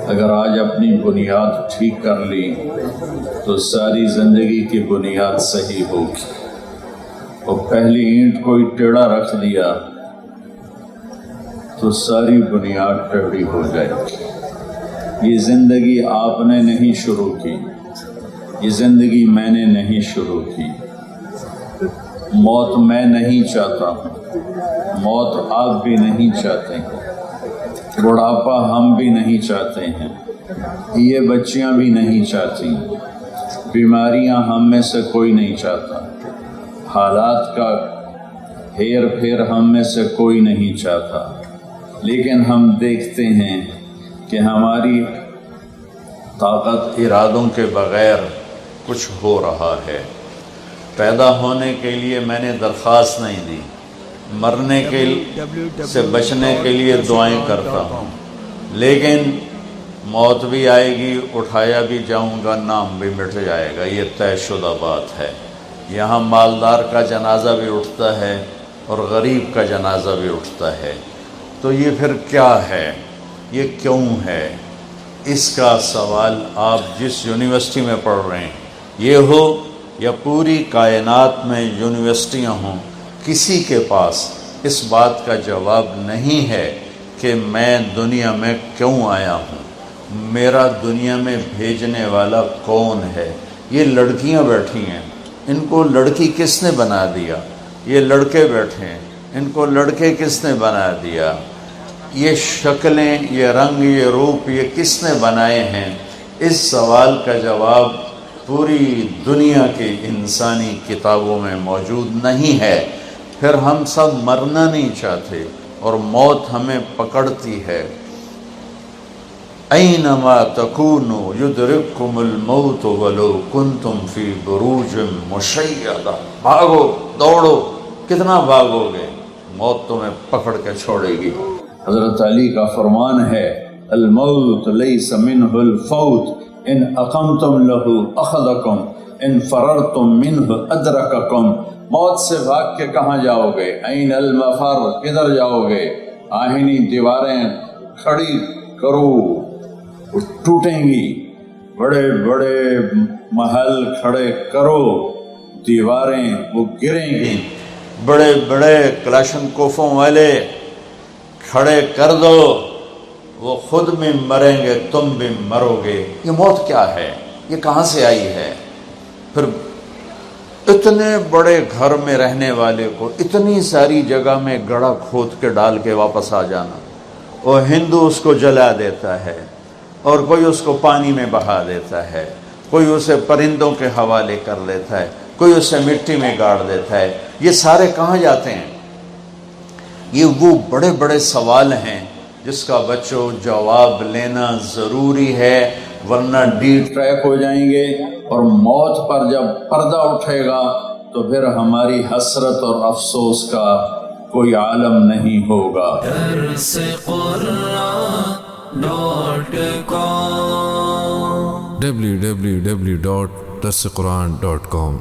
اگر آج اپنی بنیاد ٹھیک کر لی تو ساری زندگی کی بنیاد صحیح ہوگی، اور پہلی اینٹ کوئی ٹیڑھا رکھ دیا تو ساری بنیاد ٹیڑھی ہو جائے گی۔ یہ زندگی آپ نے نہیں شروع کی، یہ زندگی میں نے نہیں شروع کی۔ موت میں نہیں چاہتا ہوں، موت آپ بھی نہیں چاہتے ہیں، بڑھاپا ہم بھی نہیں چاہتے ہیں، یہ بچیاں بھی نہیں چاہتی، بیماریاں ہم میں سے کوئی نہیں چاہتا، حالات کا ہیر پھیر ہم میں سے کوئی نہیں چاہتا، لیکن ہم دیکھتے ہیں کہ ہماری طاقت ارادوں کے بغیر کچھ ہو رہا ہے۔ پیدا ہونے کے لیے میں نے درخواست نہیں دی، مرنے کے سے بچنے کے لیے دعائیں کرتا ہوں، لیکن موت بھی آئے گی، اٹھایا بھی جاؤں گا، نام بھی مٹ جائے گا، یہ طے شدہ بات ہے۔ یہاں مالدار کا جنازہ بھی اٹھتا ہے اور غریب کا جنازہ بھی اٹھتا ہے، تو یہ پھر کیا ہے، یہ کیوں ہے؟ اس کا سوال آپ جس یونیورسٹی میں پڑھ رہے ہیں یہ ہو یا پوری کائنات میں یونیورسٹیاں ہوں، کسی کے پاس اس بات کا جواب نہیں ہے کہ میں دنیا میں کیوں آیا ہوں، میرا دنیا میں بھیجنے والا کون ہے۔ یہ لڑکیاں بیٹھی ہیں، ان کو لڑکی کس نے بنا دیا؟ یہ لڑکے بیٹھے ہیں، ان کو لڑکے کس نے بنا دیا؟ یہ شکلیں، یہ رنگ، یہ روپ، یہ کس نے بنائے ہیں؟ اس سوال کا جواب پوری دنیا کی انسانی کتابوں میں موجود نہیں ہے۔ پھر ہم سب مرنا نہیں چاہتے اور موت ہمیں پکڑتی ہے۔ اینما تکونوا یدرککم الموت ولو کنتم فی بروج مشیدہ، بھاگو دوڑو، کتنا بھاگو گے، موت تمہیں پکڑ کے چھوڑے گی۔ حضرت علی کا فرمان ہے، الموت لیس منہ الفوت ان اقمتم لہ اخذکم ان فررتم منہ ادرککم۔ موت سے بھاگ کے کہاں جاؤ گے؟ این المفر، کدھر جاؤ گے؟ آہنی دیواریں کھڑی کرو، وہ ٹوٹیں گی، بڑے بڑے محل کھڑے کرو، دیواریں وہ گریں گی، بڑے بڑے کلاشنکوفوں والے کھڑے کر دو، وہ خود بھی مریں گے، تم بھی مرو گے۔ یہ موت کیا ہے؟ یہ کہاں سے آئی ہے؟ پھر اتنے بڑے گھر میں رہنے والے کو اتنی ساری جگہ میں گڑھا کھود کے ڈال کے واپس آ جانا، اور ہندو اس کو جلا دیتا ہے، اور کوئی اس کو پانی میں بہا دیتا ہے، کوئی اسے پرندوں کے حوالے کر لیتا ہے، کوئی اسے مٹی میں گاڑ دیتا ہے، یہ سارے کہاں جاتے ہیں؟ یہ وہ بڑے بڑے سوال ہیں جس کا بچوں جواب لینا ضروری ہے، ورنہ ڈی ٹریک ہو جائیں گے، اور موت پر جب پردہ اٹھے گا تو پھر ہماری حسرت اور افسوس کا کوئی عالم نہیں ہوگا۔ www.darsequran.com